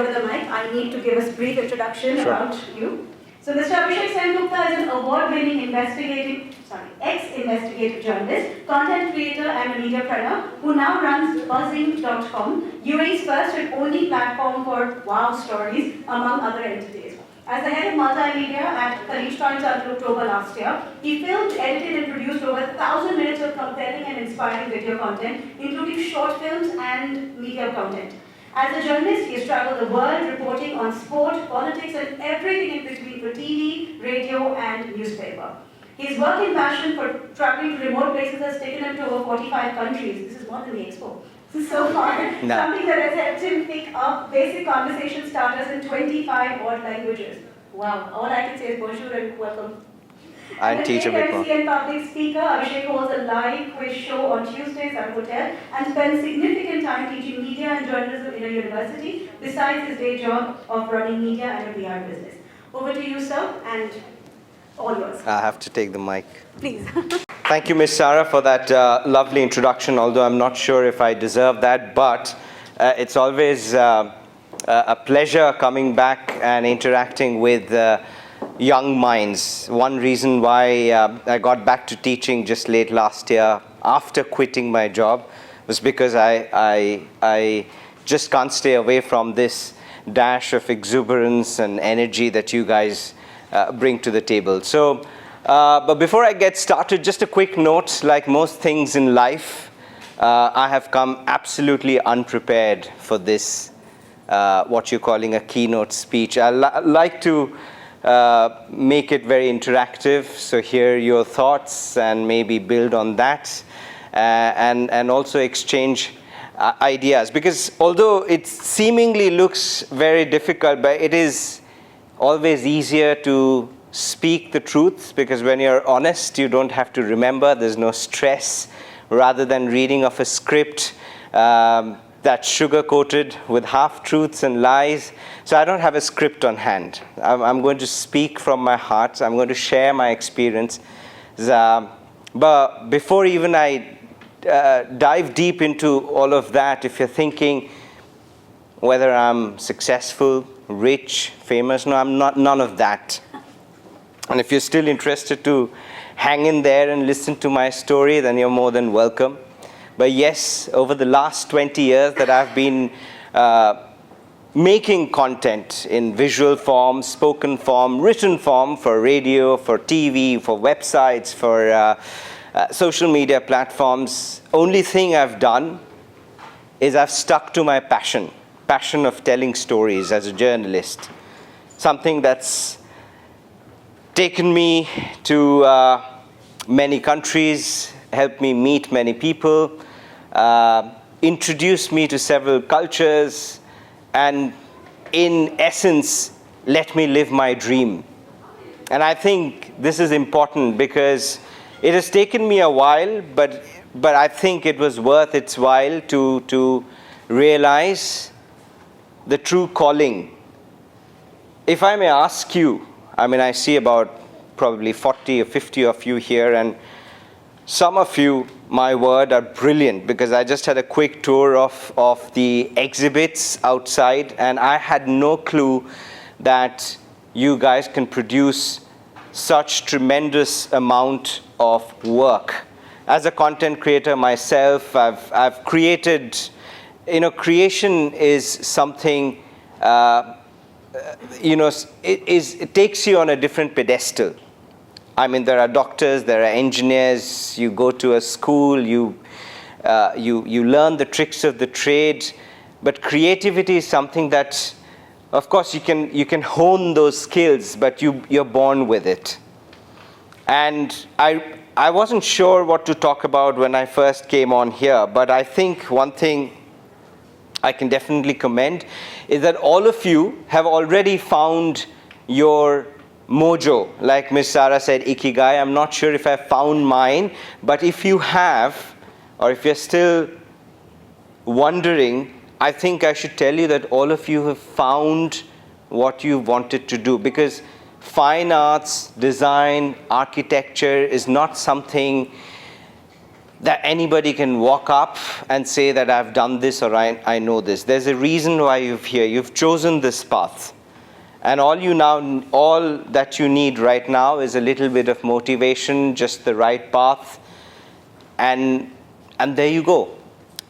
over the mic, I need to give a brief introduction about you. So Mr. Abhishek Sengupta is an award-winning ex-investigative journalist, content creator and a mediapreneur who now runs buzzing.com, UAE's first and only platform for wow stories, among other entities. As the head of multimedia at Khalij Times until October last year, he filmed, edited and produced over 1,000 minutes of compelling and inspiring video content, including short films and media content. As a journalist, he has traveled the world reporting on sport, politics, and everything in between for TV, radio, and newspaper. His work and passion for traveling to remote places has taken him to over 45 countries. This is more than the expo. So far, something that has helped him pick up basic conversation starters in 25 odd languages. Wow, all I can say is bonjour and welcome. And teach a bit more. MC and public speaker, Abhishek holds a live quiz show on Tuesdays at a hotel and spends significant time teaching media and journalism in a university, besides his day job of running media and a PR business. Over to you, sir, and all yours. I have to take the mic. Please. Thank you, Ms. Sarah, for that lovely introduction, although I'm not sure if I deserve that, but it's always a pleasure coming back and interacting with young minds. One reason why I got back to teaching just late last year after quitting my job was because I just can't stay away from this dash of exuberance and energy that you guys bring to the table. So, but before I get started, just a quick note, like most things in life, I have come absolutely unprepared for this, what you're calling a keynote speech. I like to make it very interactive, so hear your thoughts and maybe build on that, and also exchange ideas, because although it seemingly looks very difficult, but it is always easier to speak the truth, because when you're honest, you don't have to remember, there's no stress, rather than reading off a script that's sugar-coated with half-truths and lies. So I don't have a script on hand. I'm going to speak from my heart. I'm going to share my experience. But before even I dive deep into all of that, if you're thinking whether I'm successful, rich, famous, no, I'm not, none of that. And if you're still interested to hang in there and listen to my story, then you're more than welcome. But yes, over the last 20 years that I've been making content in visual form, spoken form, written form for radio, for TV, for websites, for social media platforms, only thing I've done is I've stuck to my passion of telling stories as a journalist. Something that's taken me to many countries, helped me meet many people, introduced me to several cultures, and in essence, let me live my dream. And I think this is important because it has taken me a while, but I think it was worth its while to realize the true calling. If I may ask you, I mean, I see about probably 40 or 50 of you here, and some of you, my word, are brilliant, because I just had a quick tour of the exhibits outside, and I had no clue that you guys can produce such tremendous amount of work. As a content creator myself, I've created, creation is something, it takes you on a different pedestal. I mean, there are doctors, there are engineers, you go to a school, you learn the tricks of the trade, but creativity is something that, of course, you can hone those skills, but you're born with it. And I wasn't sure what to talk about when I first came on here, but I think one thing I can definitely commend is that all of you have already found your mojo. Like Ms. Sarah said, Ikigai. I'm not sure if I found mine, but if you have, or if you're still wondering, I think I should tell you that all of you have found what you wanted to do, because fine arts, design, architecture is not something that anybody can walk up and say that I've done this or I know this. There's a reason why you're here. You've chosen this path. And all that you need right now is a little bit of motivation, just the right path. And there you go.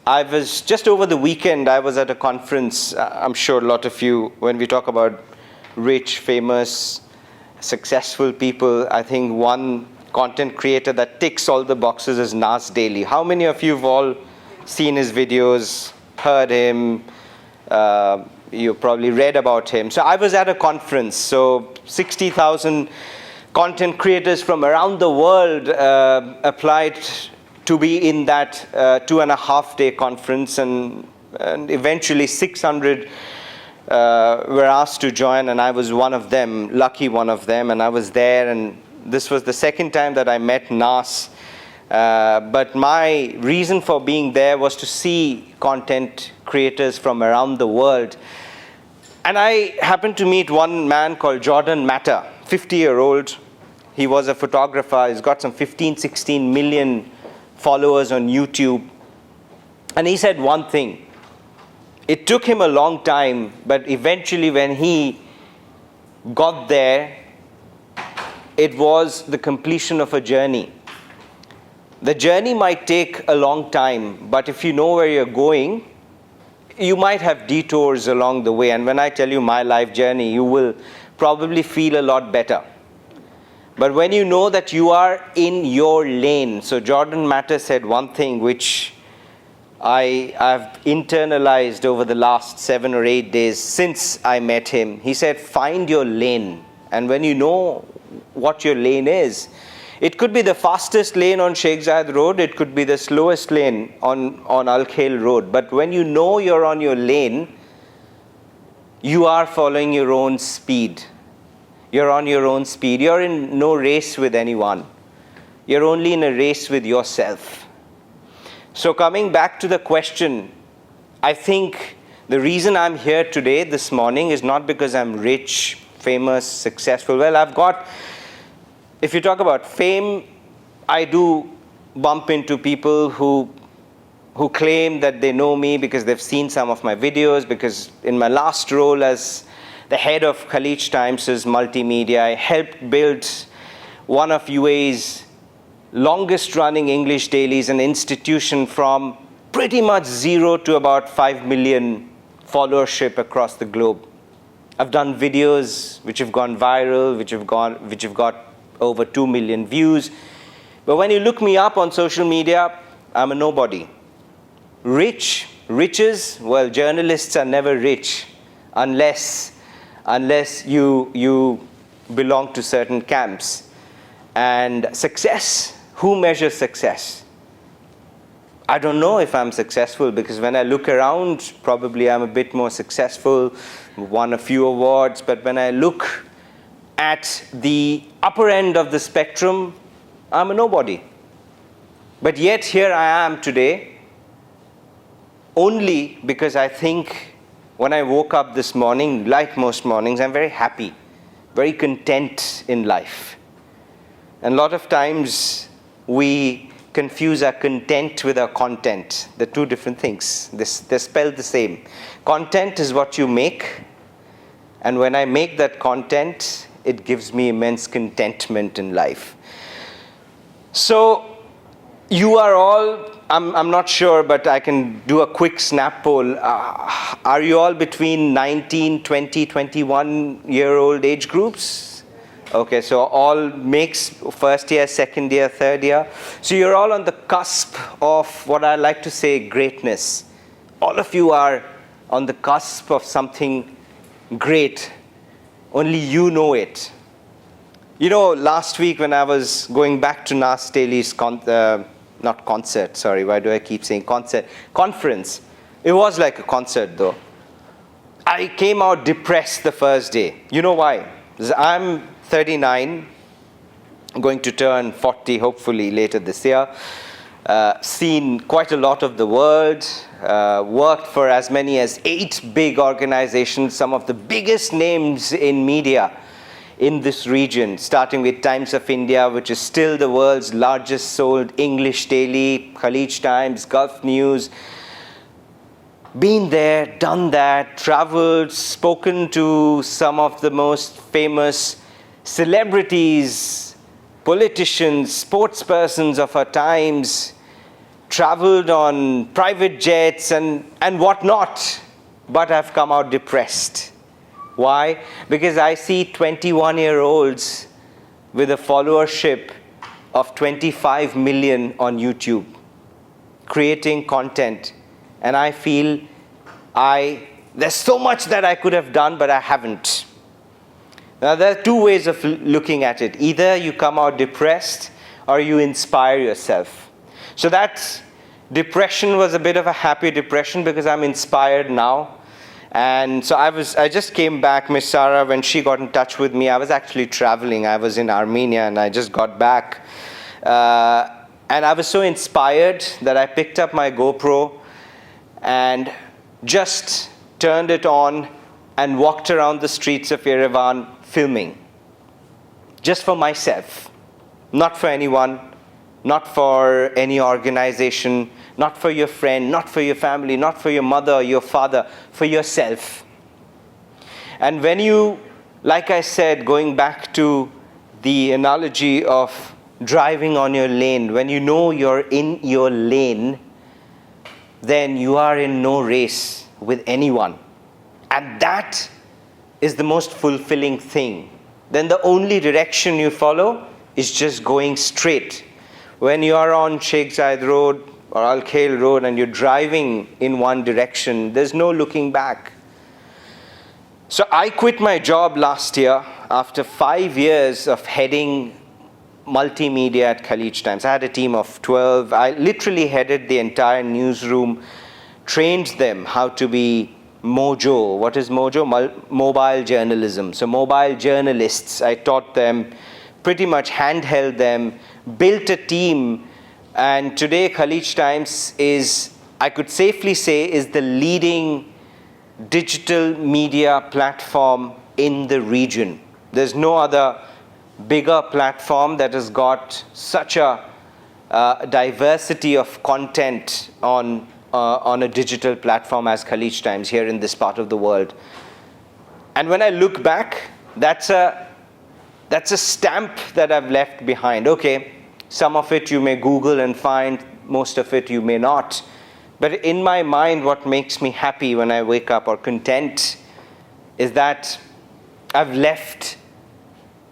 I was just over the weekend, I was at a conference. I'm sure a lot of you, when we talk about rich, famous, successful people, I think one content creator that ticks all the boxes is Nas Daily. How many of you have all seen his videos, heard him? You probably read about him. So I was at a conference. So 60,000 content creators from around the world applied to be in that 2.5-day conference, and eventually 600 were asked to join, and I was one of them, lucky one of them, and I was there, and this was the second time that I met Nas. But my reason for being there was to see content creators from around the world. And I happened to meet one man called Jordan Matter, 50-year-old. He was a photographer. He's got some 15, 16 million followers on YouTube. And he said one thing. It took him a long time, but eventually when he got there, it was the completion of a journey. The journey might take a long time, but if you know where you're going, you might have detours along the way. And when I tell you my life journey, you will probably feel a lot better. But when you know that you are in your lane, so Jordan Matter said one thing which I've internalized over the last 7 or 8 days since I met him. He said, find your lane. And when you know what your lane is, it could be the fastest lane on Sheikh Zayed Road, it could be the slowest lane on Al Khail Road. But when you know you're on your lane, you are following your own speed. You're on your own speed. You're in no race with anyone. You're only in a race with yourself. So coming back to the question, I think the reason I'm here today, this morning, is not because I'm rich, famous, successful. Well, I've got, if you talk about fame, I do bump into people who claim that they know me because they've seen some of my videos, because in my last role as the head of Khalij Times' multimedia, I helped build one of UAE's longest running English dailies, an institution from pretty much zero to about 5 million followership across the globe. I've done videos which have gone viral, which have got over 2 million views. But when you look me up on social media, I'm a nobody. Riches, well, journalists are never rich unless you belong to certain camps. And success, who measures success? I don't know if I'm successful, because when I look around, probably I'm a bit more successful, won a few awards, but when I look at the upper end of the spectrum, I'm a nobody. But yet here I am today, only because I think when I woke up this morning, like most mornings, I'm very happy, very content in life. And a lot of times we confuse our content with our content. They're two different things. They're spelled the same. Content is what you make, and when I make that content, it gives me immense contentment in life. So you are all, I'm not sure, but I can do a quick snap poll. Are you all between 19, 20, 21-year-old age groups? Okay, so all makes first year, second year, third year. So you're all on the cusp of what I like to say, greatness. All of you are on the cusp of something great. Only you know it. You know, last week when I was going back to Nas Daly's conference, it was like a concert though. I came out depressed the first day. You know why? Because I'm 39, I'm going to turn 40 hopefully later this year. Seen quite a lot of the world, worked for as many as 8 big organizations, some of the biggest names in media in this region, starting with Times of India, which is still the world's largest sold English daily, Khalij Times, Gulf News. Been there, done that, traveled, spoken to some of the most famous celebrities, politicians, sportspersons of our times, traveled on private jets and whatnot, but I've come out depressed. Why? Because I see 21-year-olds with a followership of 25 million on YouTube, creating content. And I feel there's so much that I could have done, but I haven't. Now, there are two ways of looking at it. Either you come out depressed or you inspire yourself. So that depression was a bit of a happy depression because I'm inspired now. And so I just came back. Miss Sarah, when she got in touch with me, I was actually traveling. I was in Armenia and I just got back. And I was so inspired that I picked up my GoPro and just turned it on and walked around the streets of Yerevan filming. Just for myself, not for anyone, not for any organization, not for your friend, not for your family, not for your mother or your father, for yourself. And when you, like I said, going back to the analogy of driving on your lane, when you know you're in your lane, then you are in no race with anyone. And that is the most fulfilling thing. Then the only direction you follow is just going straight. When you are on Sheikh Zayed Road or Al Khail Road and you're driving in one direction, there's no looking back. So I quit my job last year after 5 years of heading multimedia at Khalij Times. I had a team of 12. I literally headed the entire newsroom, trained them how to be mojo. What is mojo? Mobile journalism. So mobile journalists, I taught them, pretty much handheld them, built a team. And today Khalij Times is, I could safely say, is the leading digital media platform in the region. There's no other bigger platform that has got such a diversity of content on a digital platform as Khalij Times here in this part of the world. And when I look back, that's a stamp that I've left behind. Okay, some of it you may Google and find, most of it you may not. But in my mind, what makes me happy when I wake up or content is that I've left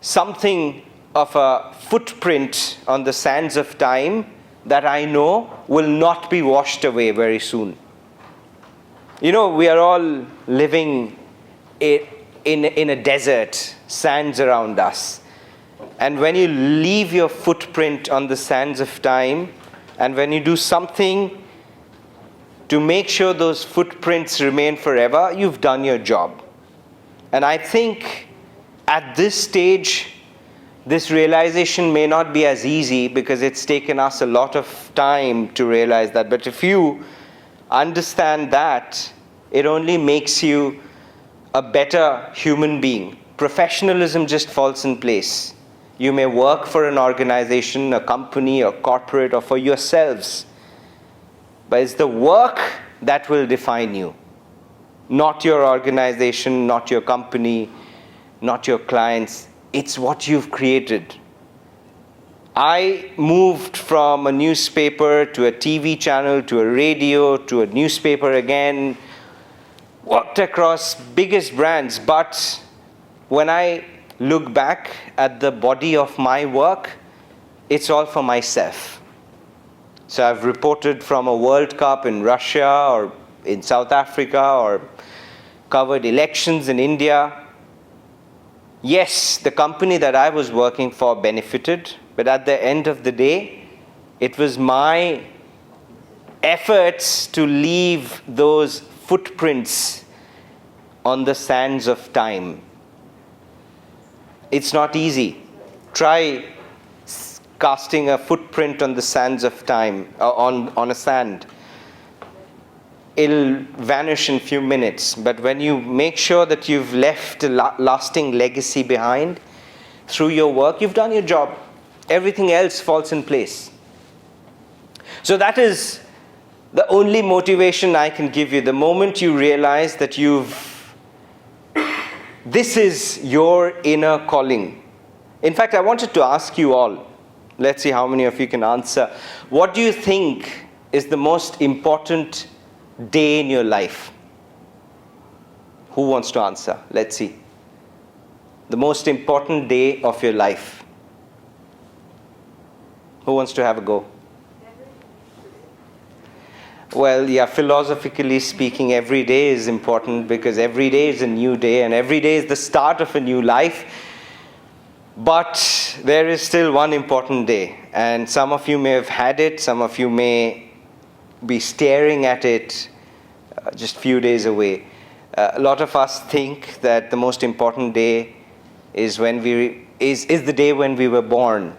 something of a footprint on the sands of time that I know will not be washed away very soon. You know, we are all living in a desert, sands around us. And when you leave your footprint on the sands of time, and when you do something to make sure those footprints remain forever, you've done your job. And I think at this stage, this realization may not be as easy because it's taken us a lot of time to realize that. But if you understand that, it only makes you a better human being. Professionalism just falls in place. You may work for an organization, a company, or corporate, or for yourselves. But it's the work that will define you. Not your organization, not your company, not your clients. It's what you've created. I moved from a newspaper to a TV channel, to a radio, to a newspaper again, worked across biggest brands, but when I look back at the body of my work, it's all for myself. So I've reported from a World Cup in Russia or in South Africa, or covered elections in India. Yes, the company that I was working for benefited, but at the end of the day, it was my efforts to leave those footprints on the sands of time. It's not easy. Try casting a footprint on the sands of time, on a sand. It'll vanish in few minutes. But when you make sure that you've left a lasting legacy behind, through your work, you've done your job. Everything else falls in place. So that is the only motivation I can give you. The moment you realize that this is your inner calling. In fact, I wanted to ask you all, let's see how many of you can answer. What do you think is the most important day in your life? Who wants to answer? Let's see. The most important day of your life. Who wants to have a go? Well, yeah, philosophically speaking, every day is important because every day is a new day and every day is the start of a new life. But there is still one important day, and some of you may have had it, some of you may be staring at it just a few days away. A lot of us think that the most important day is the day when we were born.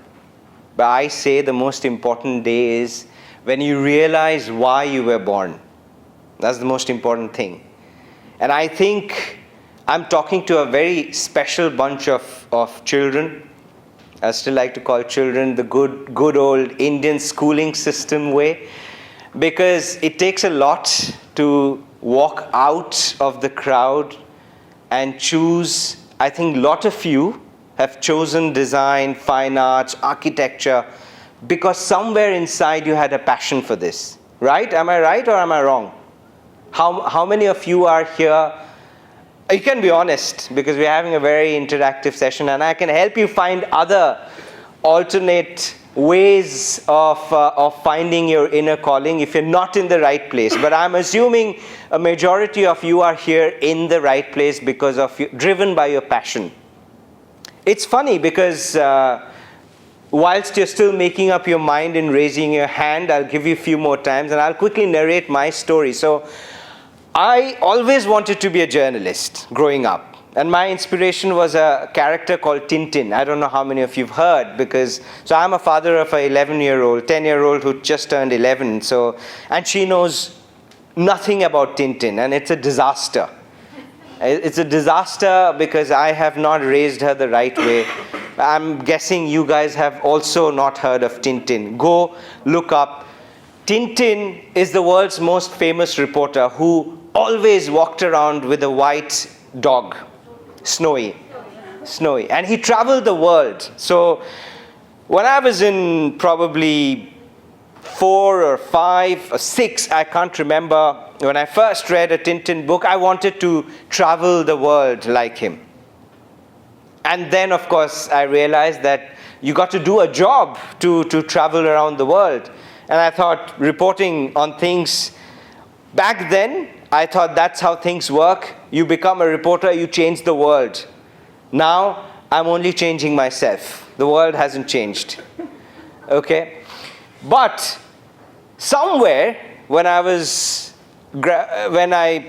But I say the most important day is when you realize why you were born. That's the most important thing. And I think I'm talking to a very special bunch of children. I still like to call children the good old Indian schooling system way, because it takes a lot to walk out of the crowd and choose. I think a lot of you have chosen design, fine arts, architecture, because somewhere inside you had a passion for this. Right? Am I right or am I wrong? How many of you are here? You can be honest, because we're having a very interactive session and I can help you find other alternate ways of finding your inner calling if you're not in the right place. But I'm assuming a majority of you are here in the right place because of driven by your passion. It's funny because whilst you're still making up your mind and raising your hand, I'll give you a few more times and I'll quickly narrate my story. So I always wanted to be a journalist growing up. And my inspiration was a character called Tintin. I don't know how many of you have heard, so I'm a father of an 11-year-old, 10-year-old who just turned 11. And she knows nothing about Tintin, and it's a disaster. It's a disaster because I have not raised her the right way. I'm guessing you guys have also not heard of Tintin. Go look up. Tintin is the world's most famous reporter who always walked around with a white dog. Snowy. And he traveled the world. So when I was in probably 4 or 5 or 6, I can't remember, when I first read a Tintin book, I wanted to travel the world like him. And then, of course, I realized that you got to do a job to travel around the world. And I thought reporting on things, back then, I thought that's how things work. You become a reporter, you change the world. Now, I'm only changing myself. The world hasn't changed. Okay? But somewhere, when I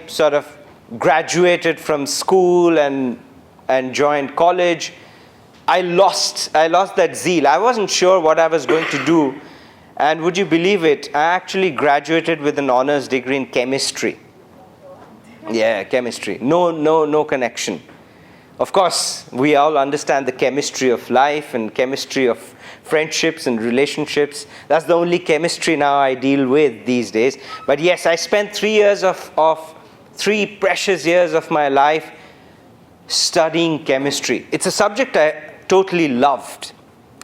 sort of graduated from school and joined college, I lost that zeal. I wasn't sure what I was going to do. And would you believe it? I actually graduated with an honors degree in chemistry. Yeah, chemistry. No connection. Of course, we all understand the chemistry of life and chemistry of friendships and relationships. That's the only chemistry now I deal with these days. But yes, I spent 3 precious years of my life studying chemistry. It's a subject I totally loved.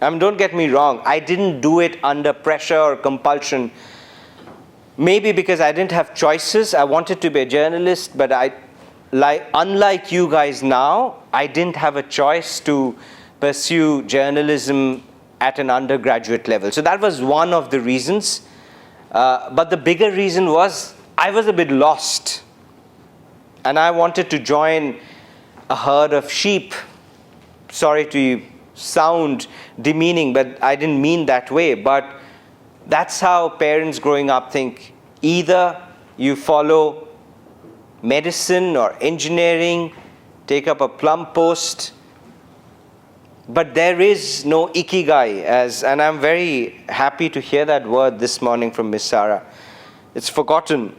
Don't get me wrong, I didn't do it under pressure or compulsion. Maybe because I didn't have choices. I wanted to be a journalist, but unlike you guys now, I didn't have a choice to pursue journalism at an undergraduate level. So that was one of the reasons. But the bigger reason was I was a bit lost. And I wanted to join a herd of sheep. Sorry to sound demeaning, but I didn't mean that way. But that's how parents growing up think. Either you follow medicine or engineering, take up a plum post, but there is no Ikigai, and I'm very happy to hear that word this morning from Miss Sarah. It's forgotten.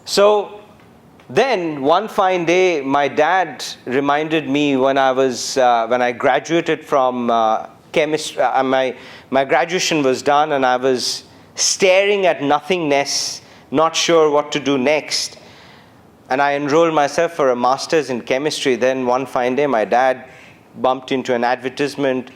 So Then one fine day, my dad reminded me when I graduated from chemistry. My graduation was done, and I was staring at nothingness, not sure what to do next. And I enrolled myself for a master's in chemistry. Then one fine day, my dad bumped into an advertisement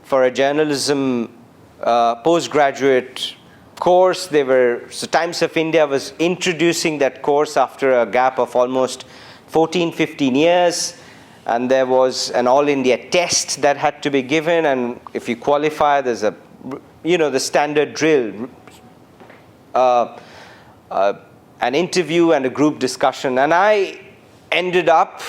for a journalism postgraduate course. So Times of India was introducing that course after a gap of almost 15 years. And there was an all India test that had to be given. And if you qualify, there's the standard drill. An interview and a group discussion. And I ended up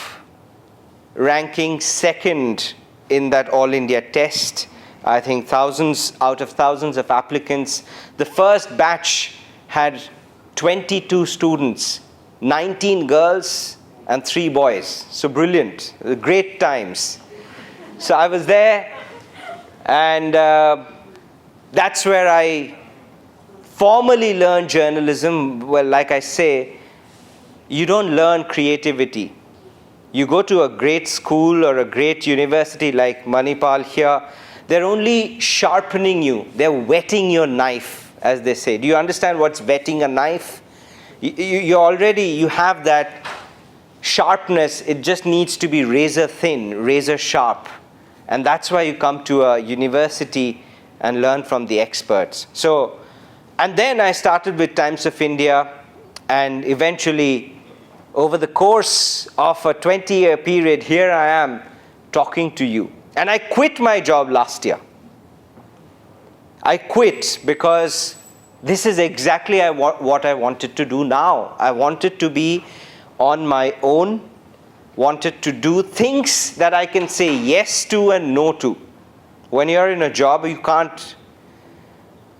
ranking second in that all India test. I think out of thousands of applicants. The first batch had 22 students, 19 girls and 3 boys. So brilliant, great times. So I was there, and that's where I formally learned journalism. Well, like I say, you don't learn creativity. You go to a great school or a great university like Manipal here, they're only sharpening you. They're whetting your knife, as they say. Do you understand what's whetting a knife? You have that sharpness. It just needs to be razor thin, razor sharp. And that's why you come to a university and learn from the experts. And then I started with Times of India, and eventually, over the course of a 20-year period, here I am talking to you. And I quit my job last year. I quit because this is exactly what I wanted to do now. I wanted to be on my own, wanted to do things that I can say yes to and no to. When you're in a job, you can't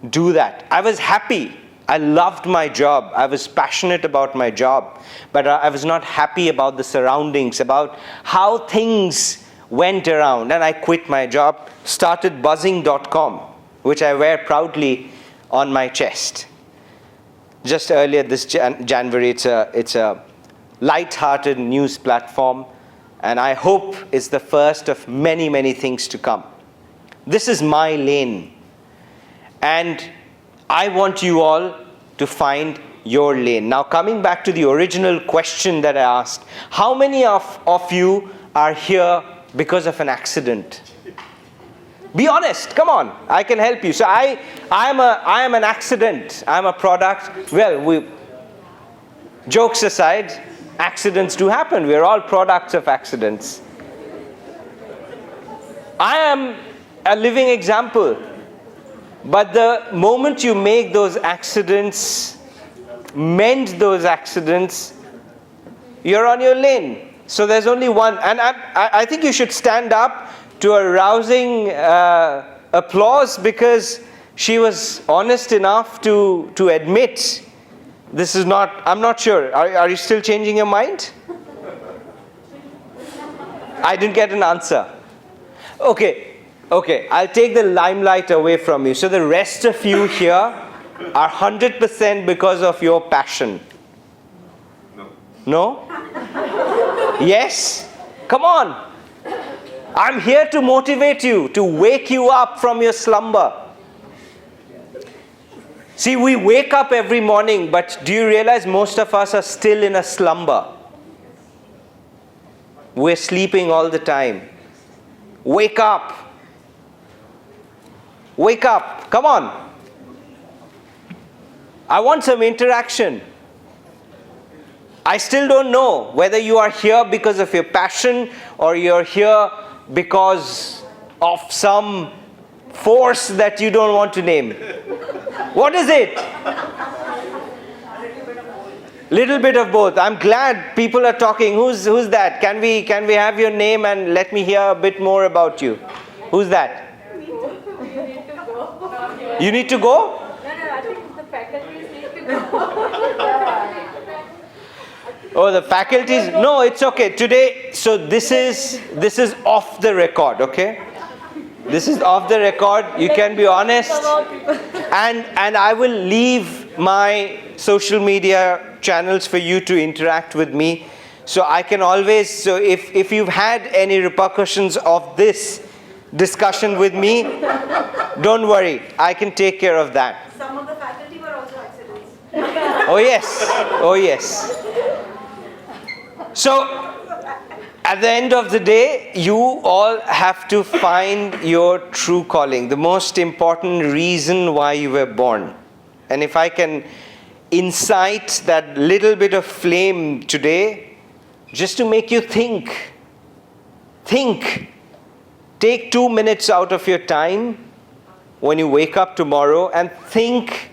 do that. I was happy. I loved my job. I was passionate about my job. But I was not happy about the surroundings, about how things went around. And I quit my job, started buzzing.com, which I wear proudly on my chest. Just earlier this January, it's a light-hearted news platform, and I hope it's the first of many, many things to come. This is my lane, and I want you all to find your lane. Now, coming back to the original question that I asked, how many of you are here because of an accident? Be honest, come on, I can help you. So I am an accident, I'm a product. Well, jokes aside, accidents do happen. We're all products of accidents. I am a living example. But the moment you make those accidents, mend those accidents, you're on your lane. So there's only one. And I think you should stand up to a rousing applause, because she was honest enough to admit this is not, I'm not sure. Are you still changing your mind? I didn't get an answer. Okay, I'll take the limelight away from you. So the rest of you here are 100% because of your passion. No? Yes? Come on. I'm here to motivate you, to wake you up from your slumber. See, we wake up every morning, but do you realize most of us are still in a slumber? We're sleeping all the time. Wake up. Wake up. Come on. I want some interaction. I still don't know whether you are here because of your passion or you're here because of some force that you don't want to name. What is it? Little bit of both. I'm glad people are talking. Who's that? Can we have your name and let me hear a bit more about you? Who's that? You need to go? No, I think the faculties need to go. Oh, the faculties. No, it's okay. Today, so this is off the record, okay? This is off the record. You can be honest. And I will leave my social media channels for you to interact with me. So I can always, so if you've had any repercussions of this discussion with me, don't worry, I can take care of that. Some of the faculty were also accidents. Oh yes, oh yes. So at the end of the day, you all have to find your true calling, the most important reason why you were born. And if I can incite that little bit of flame today, just to make you think. Take 2 minutes out of your time when you wake up tomorrow and think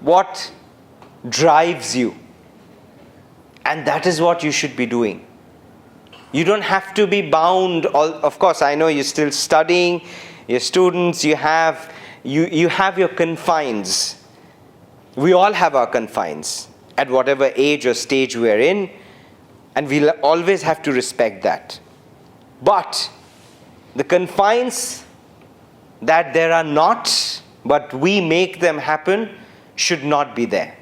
what drives you. And that is what you should be doing. You don't have to be bound. Of course, I know you're still studying, you're students, you have your confines. We all have our confines at whatever age or stage we are in, and we'll always have to respect that. But the confines that there are not, but we make them happen, should not be there.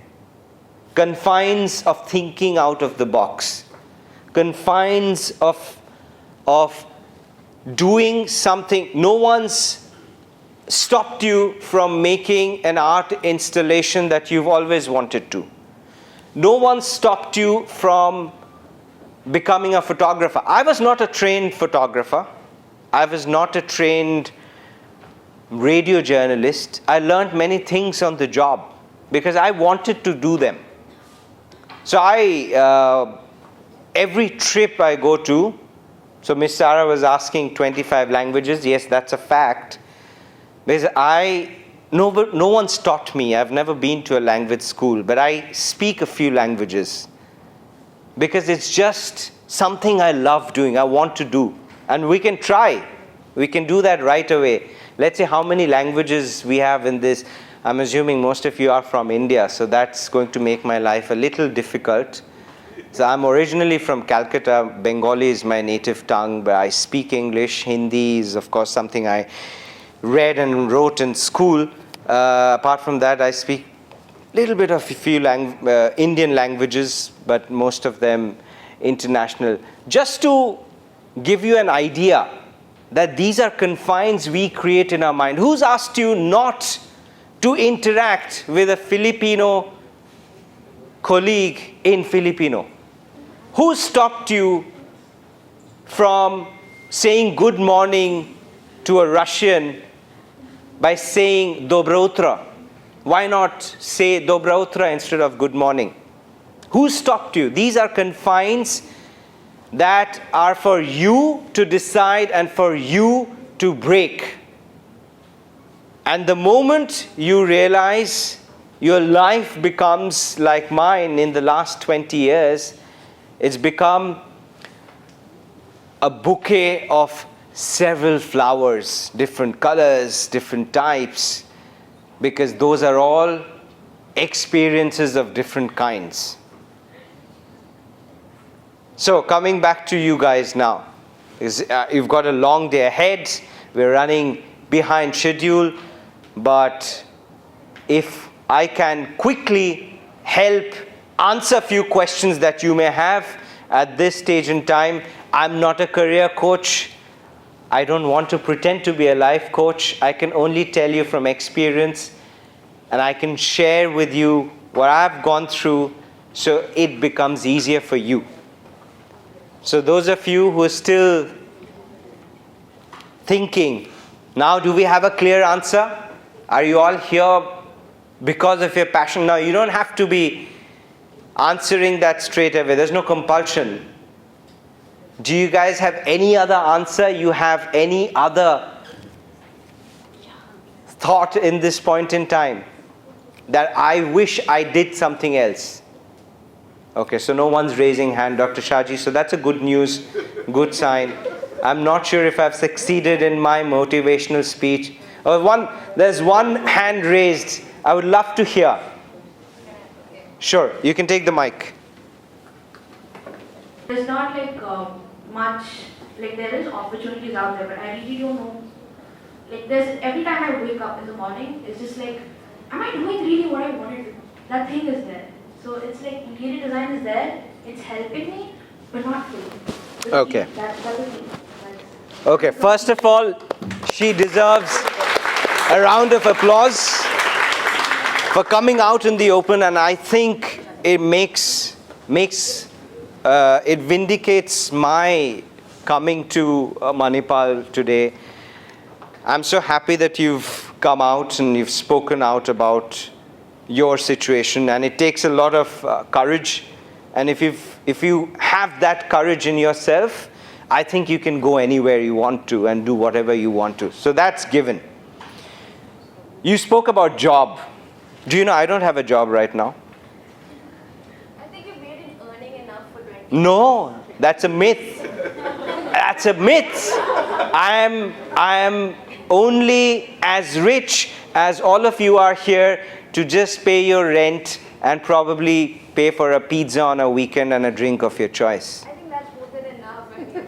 Confines of thinking out of the box. Confines of doing something. No one's stopped you from making an art installation that you've always wanted to. No one stopped you from becoming a photographer. I was not a trained photographer. I was not a trained radio journalist. I learned many things on the job because I wanted to do them. So every trip I go to, so Miss Sarah was asking 25 languages. Yes, that's a fact. Because no one's taught me. I've never been to a language school, but I speak a few languages because it's just something I love doing, I want to do. And we can try. We can do that right away. Let's say how many languages we have in this. I'm assuming most of you are from India, so that's going to make my life a little difficult. So I'm originally from Calcutta. Bengali is my native tongue, but I speak English. Hindi is, of course, something I read and wrote in school. Apart from that, I speak a little bit of a few Indian languages, but most of them international. Just to give you an idea that these are confines we create in our mind. Who's asked you not to interact with a Filipino colleague in Filipino? Who stopped you from saying good morning to a Russian by saying Dobro utro? Why not say Dobro utro instead of good morning? Who stopped you? These are confines that are for you to decide and for you to break. And the moment you realize your life becomes like mine in the last 20 years, it's become a bouquet of several flowers, different colors, different types, because those are all experiences of different kinds. So coming back to you guys now, you've got a long day ahead. We're running behind schedule, but if I can quickly help answer a few questions that you may have at this stage in time. I'm not a career coach. I don't want to pretend to be a life coach. I can only tell you from experience, and I can share with you what I've gone through so it becomes easier for you. So those of you who are still thinking, now do we have a clear answer? Are you all here because of your passion? Now you don't have to be answering that straight away. There's no compulsion. Do you guys have any other answer? You have any other thought in this point in time that I wish I did something else? Okay, so no one's raising hand, Dr. Shaji. So that's a good news, good sign. I'm not sure if I've succeeded in my motivational speech. There's one hand raised. I would love to hear. Sure, you can take the mic. There's not much, there is opportunities out there, but I really don't know. Every time I wake up in the morning, it's just am I doing really what I want to do? that thing is there. So it's like interior design is there, it's helping me, but not fully. Okay. That's the thing. Okay, first of all, she deserves a round of applause for coming out in the open, and I think it it vindicates my coming to Manipal today. I'm so happy that you've come out and you've spoken out about your situation, and it takes a lot of courage. And if you have that courage in yourself, I think you can go anywhere you want to and do whatever you want to. So that's given. You spoke about job. Do you know I don't have a job right now? I think you made it earning enough for 20. No, that's a myth. That's a myth. I am only as rich as all of you are here to just pay your rent and probably pay for a pizza on a weekend and a drink of your choice. I think that's more than enough.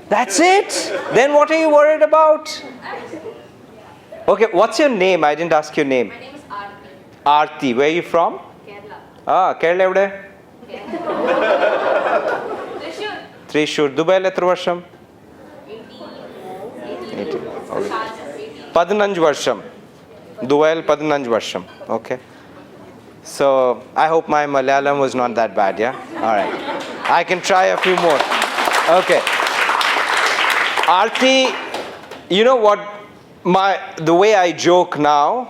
That's it? Then what are you worried about? Okay, what's your name? I didn't ask your name. My name is Aarti. Aarti. Where are you from? Kerala. Ah, Kerala evide? Trishur. Thrissur. Dubai എത്ര വർഷം? 18. 15 വർഷം. Dubai 15 വർഷം. Okay. So, I hope my Malayalam was not that bad, yeah? All right. I can try a few more. Okay. Aarti, you know what? The way I joke now,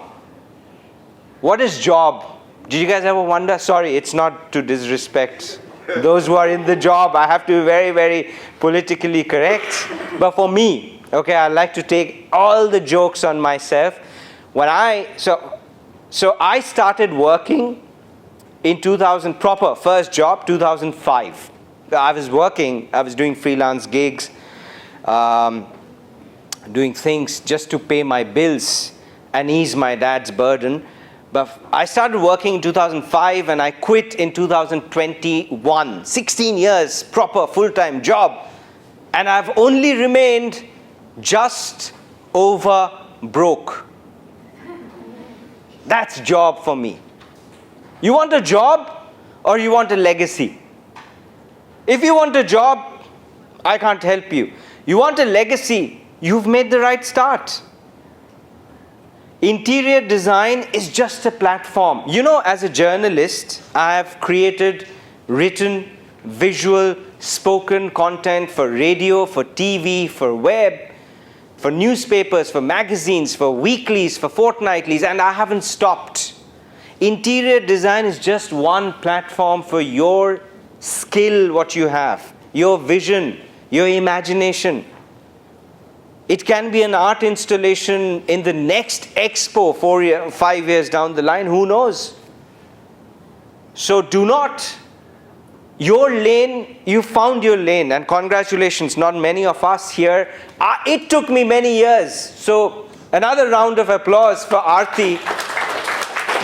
what is job? Did you guys ever wonder? Sorry, it's not to disrespect those who are in the job. I have to be very, very politically correct. But for me, okay, I like to take all the jokes on myself. So I started working in 2000, proper first job, 2005. I was doing freelance gigs, doing things just to pay my bills and ease my dad's burden. But I started working in 2005 and I quit in 2021. 16 years, proper full-time job. And I've only remained just over broke. That's job for me. You want a job or you want a legacy? If you want a job, I can't help you. You want a legacy, you've made the right start. Interior design is just a platform. You know, as a journalist, I have created written, visual, spoken content for radio, for TV, for web, for newspapers, for magazines, for weeklies, for fortnightlies, and I haven't stopped. Interior design is just one platform for your skill, what you have, your vision, your imagination. It can be an art installation in the next expo 5 years down the line, who knows? So do not. Your lane, you found your lane, and congratulations, not many of us here. It took me many years. So another round of applause for Aarti,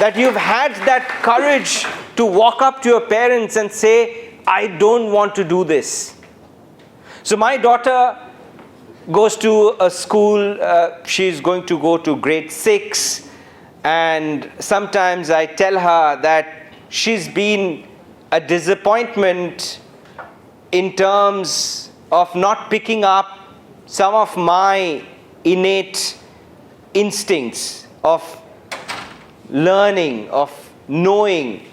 that you've had that courage to walk up to your parents and say, I don't want to do this. So my daughter goes to a school, she's going to go to grade 6, and sometimes I tell her that she's been a disappointment in terms of not picking up some of my innate instincts of learning, of knowing.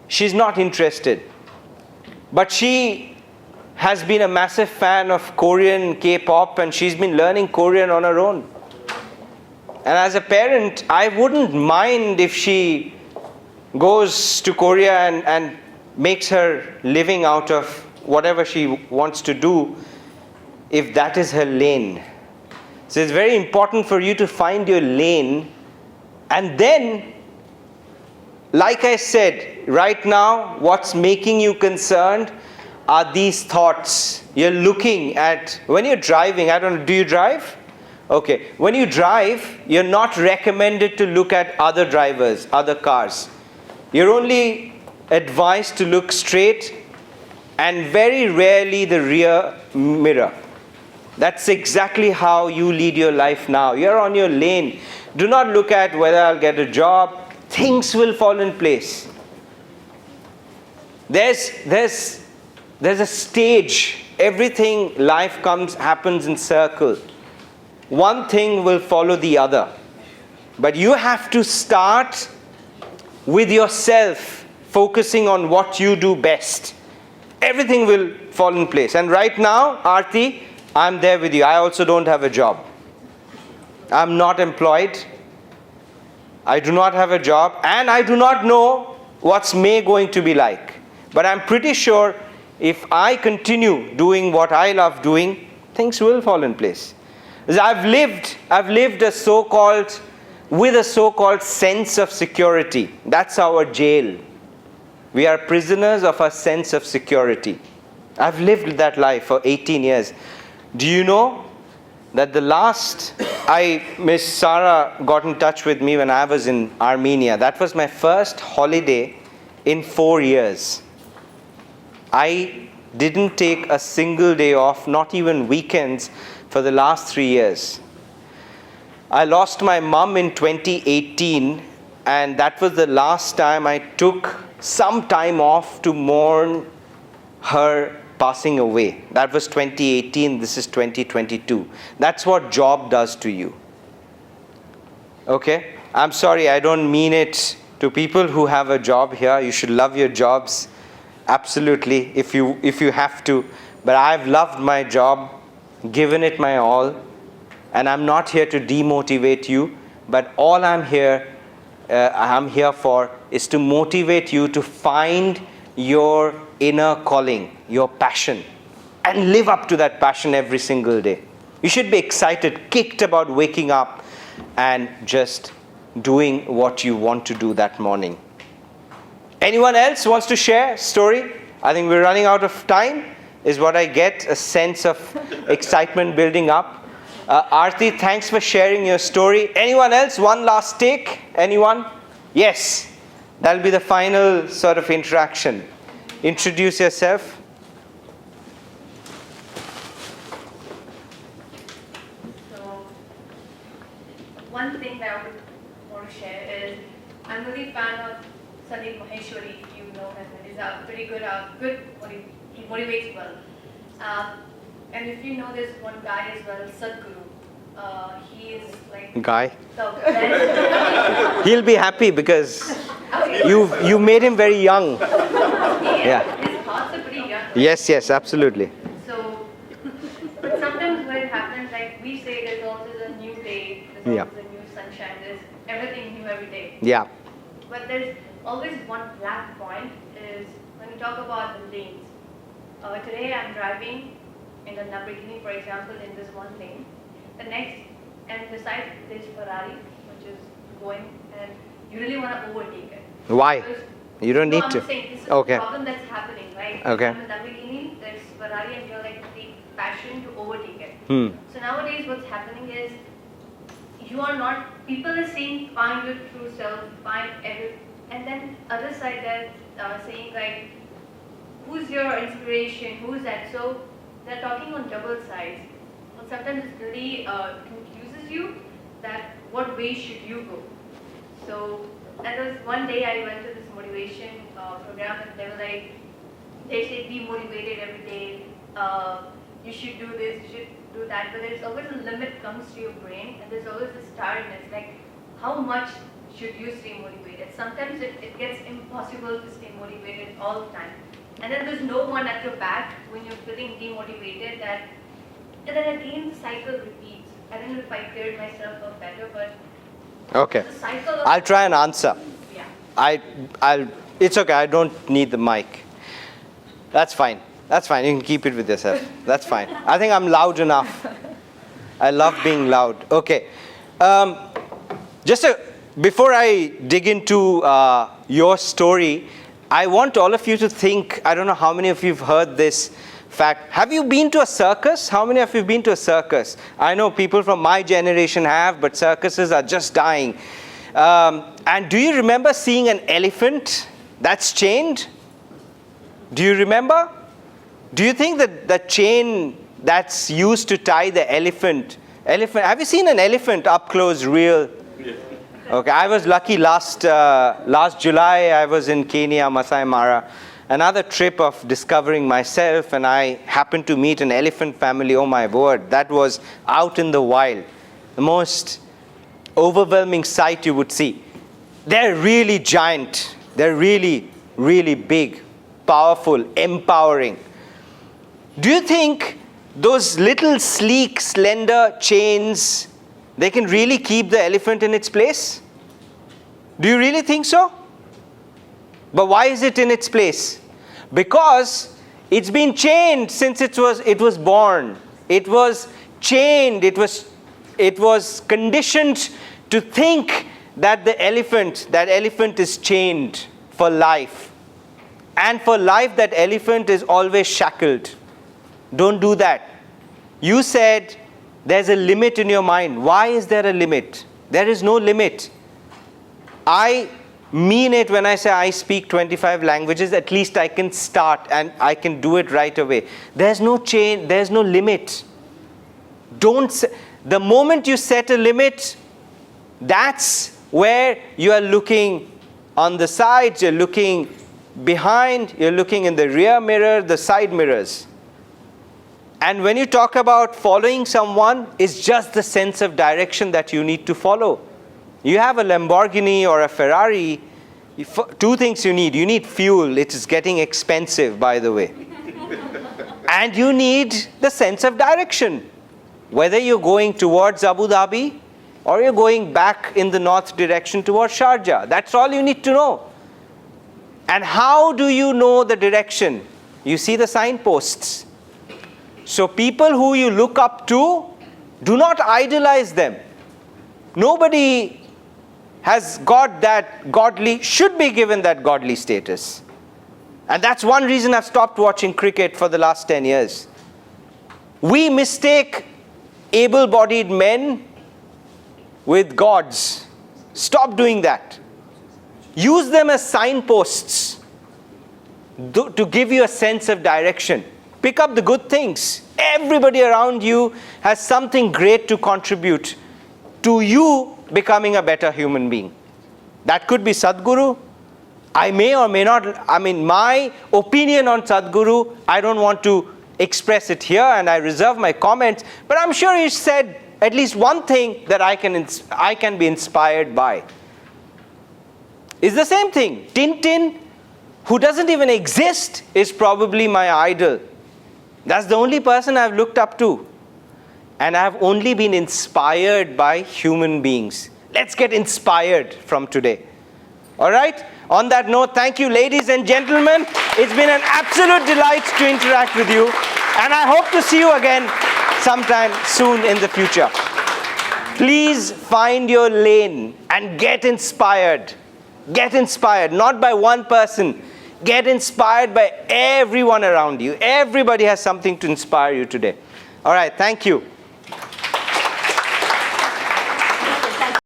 She's not interested. But she has been a massive fan of Korean K-pop, and she's been learning Korean on her own. And as a parent, I wouldn't mind if she goes to Korea and makes her living out of whatever she wants to do, if that is her lane. So it's very important for you to find your lane, and then, like I said, right now, what's making you concerned are these thoughts. You're looking at, when you're driving, I don't know, do you drive? Okay, when you drive, you're not recommended to look at other drivers, other cars. You're only advised to look straight and very rarely the rear mirror. That's exactly how you lead your life now. You're on your lane. Do not look at whether I'll get a job. Things will fall in place. There's a stage. Everything, life happens in circle. One thing will follow the other. But you have to start with yourself, focusing on what you do best. Everything will fall in place. And right now, Aarti, I'm there with you. I also don't have a job. I'm not employed. I do not have a job. And I do not know what's May going to be like. But I'm pretty sure if I continue doing what I love doing, things will fall in place. I've lived with a so-called sense of security. That's our jail. We are prisoners of our sense of security. I've lived that life for 18 years. Do you know that Miss Sarah got in touch with me when I was in Armenia. That was my first holiday in 4 years. I didn't take a single day off, not even weekends, for the last 3 years. I lost my mum in 2018, and that was the last time I took some time off to mourn her passing away. That was 2018, this is 2022. That's what job does to you. Okay? I'm sorry, I don't mean it to people who have a job here. You should love your jobs, absolutely, if you have to. But I've loved my job, given it my all, and I'm not here to demotivate you, but all I'm here for is to motivate you to find your inner calling, your passion, and live up to that passion every single day. You should be excited, kicked about waking up and just doing what you want to do that morning. Anyone else wants to share a story? I think we're running out of time, is what I get, a sense of excitement building up. Aarti, thanks for sharing your story. Anyone else? One last take? Anyone? Yes. That'll be the final sort of interaction. Introduce yourself. So, one thing that I would want to share is I'm really a fan of Sandeep Maheshwari, if you know him. He's a pretty good, he motivates well. And if you know this one guy as well, Sadhguru, he is like Guy. the best. He'll be happy because you made him very young. Yeah. His thoughts are pretty young. Yes, absolutely. So, but sometimes when it happens, like we say, there's always a new day, there's always a new sunshine, there's everything new every day. Yeah. But there's always one black point is when we talk about the lanes. Today I'm driving in a Lamborghini, for example, in this one lane. The next, and beside there's Ferrari, which is going, and you really want to overtake it. Why? You don't need I'm to. saying this is Okay. the problem that's happening, right? Okay. In the Lamborghini, there's Ferrari, and you're like the passion to overtake it. So nowadays, what's happening is you are not. People are saying find your true self, find every, and then other side they're saying like, who's your inspiration? Who's that? So they're talking on double sides. And sometimes it really confuses you that what way should you go. So and there was one day I went to this motivation program, and they were like, they say be motivated every day. You should do this, you should do that. But there's always a limit comes to your brain, and there's always this tiredness. Like, how much should you stay motivated? Sometimes it gets impossible to stay motivated all the time. And then there's no one at your back when you're feeling demotivated. And then again the cycle repeats. I don't know if I cleared myself up better, but Okay. the cycle of I'll try and answer. yeah. It's okay, I don't need the mic. That's fine. You can keep it with yourself. That's fine. I think I'm loud enough. I love being loud. Okay. Before I dig into your story, I want all of you to think, I don't know how many of you have heard this fact. Have you been to a circus? How many of you have been to a circus? I know people from my generation have, but circuses are just dying. And do you remember seeing an elephant that's chained? Do you remember? Do you think that the chain that's used to tie the elephant, have you seen an elephant up close, real? Yeah. Okay, I was lucky last July, I was in Kenya, Masai Mara, another trip of discovering myself, and I happened to meet an elephant family. Oh my word, that was out in the wild. The most overwhelming sight you would see. They're really giant. They're really, really big, powerful, empowering. Do you think those little sleek, slender chains, they can really keep the elephant in its place? Do you really think so? But why is it in its place? Because it's been chained since it was born. It was chained. It was conditioned to think that that elephant is chained for life. And for life, that elephant is always shackled. Don't do that. You said there's a limit in your mind. Why is there a limit? There is no limit. I mean it when I say I speak 25 languages. At least I can start and I can do it right away. There's no chain, there's no limit. The moment you set a limit, that's where you are looking on the sides, you're looking behind, you're looking in the rear mirror, the side mirrors. And when you talk about following someone, it's just the sense of direction that you need to follow. You have a Lamborghini or a Ferrari, two things you need. You need fuel. It is getting expensive, by the way. And you need the sense of direction. Whether you're going towards Abu Dhabi or you're going back in the north direction towards Sharjah. That's all you need to know. And how do you know the direction? You see the signposts. So people who you look up to, do not idolize them. Nobody has got that godly, should be given that godly status. And that's one reason I've stopped watching cricket for the last 10 years. We mistake able-bodied men with gods. Stop doing that. Use them as signposts to give you a sense of direction. Pick up the good things. Everybody around you has something great to contribute to you becoming a better human being. That could be Sadhguru. I may or may not, my opinion on Sadhguru, I don't want to express it here and I reserve my comments, but I'm sure he said at least one thing that I can be inspired by. It's the same thing. Tintin, who doesn't even exist, is probably my idol. That's the only person I've looked up to. And I've only been inspired by human beings. Let's get inspired from today. All right? On that note, thank you, ladies and gentlemen. It's been an absolute delight to interact with you. And I hope to see you again sometime soon in the future. Please find your lane and get inspired. Get inspired, not by one person. Get inspired by everyone around you. Everybody has something to inspire you today. All right, thank you.